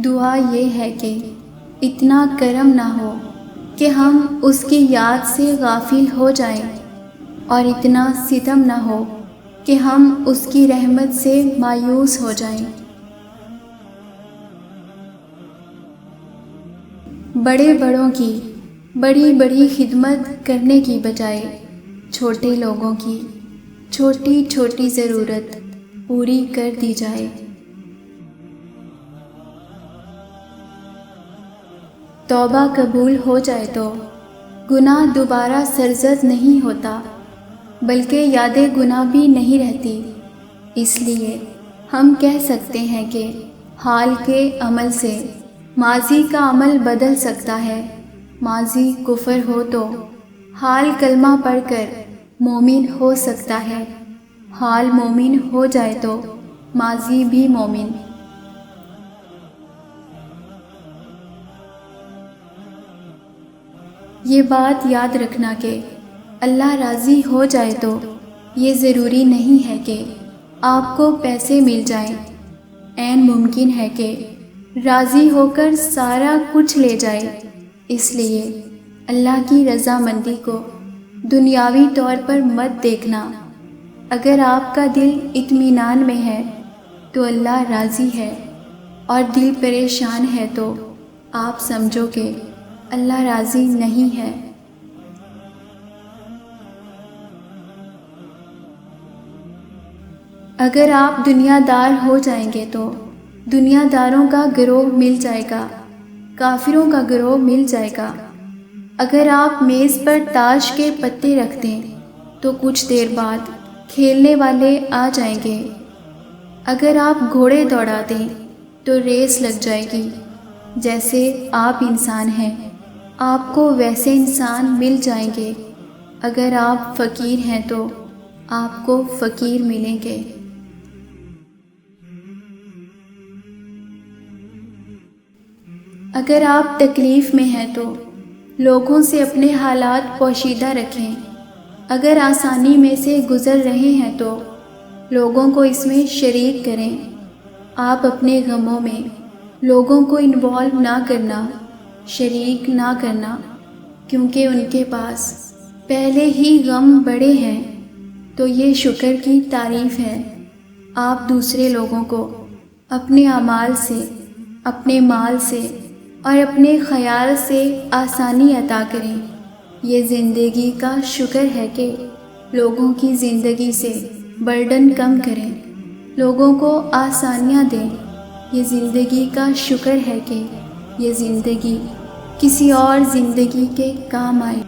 دعا یہ ہے کہ اتنا کرم نہ ہو کہ ہم اس کی یاد سے غافل ہو جائیں، اور اتنا ستم نہ ہو کہ ہم اس کی رحمت سے مایوس ہو جائیں۔ بڑے بڑوں کی بڑی بڑی خدمت کرنے کی بجائے چھوٹے لوگوں کی چھوٹی چھوٹی ضرورت پوری کر دی جائے۔ توبہ قبول ہو جائے تو گناہ دوبارہ سرزد نہیں ہوتا، بلکہ یاد گناہ بھی نہیں رہتی۔ اس لیے ہم کہہ سکتے ہیں کہ حال کے عمل سے ماضی کا عمل بدل سکتا ہے۔ ماضی کفر ہو تو حال کلمہ پڑھ کر مومن ہو سکتا ہے، حال مومن ہو جائے تو ماضی بھی مومن۔ یہ بات یاد رکھنا کہ اللہ راضی ہو جائے تو یہ ضروری نہیں ہے کہ آپ کو پیسے مل جائیں، عین ممکن ہے کہ راضی ہو کر سارا کچھ لے جائے۔ اس لیے اللہ کی رضامندی کو دنیاوی طور پر مت دیکھنا۔ اگر آپ کا دل اطمینان میں ہے تو اللہ راضی ہے، اور دل پریشان ہے تو آپ سمجھو کہ اللہ راضی نہیں ہے۔ اگر آپ دنیا دار ہو جائیں گے تو دنیا داروں کا گروہ مل جائے گا، کافروں کا گروہ مل جائے گا۔ اگر آپ میز پر تاش کے پتے رکھ دیں تو کچھ دیر بعد کھیلنے والے آ جائیں گے۔ اگر آپ گھوڑے دوڑا دیں تو ریس لگ جائے گی۔ جیسے آپ انسان ہیں، آپ کو ویسے انسان مل جائیں گے۔ اگر آپ فقیر ہیں تو آپ کو فقیر ملیں گے۔ اگر آپ تکلیف میں ہیں تو لوگوں سے اپنے حالات پوشیدہ رکھیں۔ اگر آسانی میں سے گزر رہے ہیں تو لوگوں کو اس میں شریک کریں۔ آپ اپنے غموں میں لوگوں کو انوالو نہ کرنا، شریک نہ کرنا، کیونکہ ان کے پاس پہلے ہی غم بڑے ہیں۔ تو یہ شکر کی تعریف ہے۔ آپ دوسرے لوگوں کو اپنے اعمال سے، اپنے مال سے اور اپنے خیال سے آسانی عطا کریں۔ یہ زندگی کا شکر ہے کہ لوگوں کی زندگی سے برڈن کم کریں، لوگوں کو آسانیاں دیں۔ یہ زندگی کا شکر ہے کہ یہ زندگی کسی اور زندگی کے کام آئے۔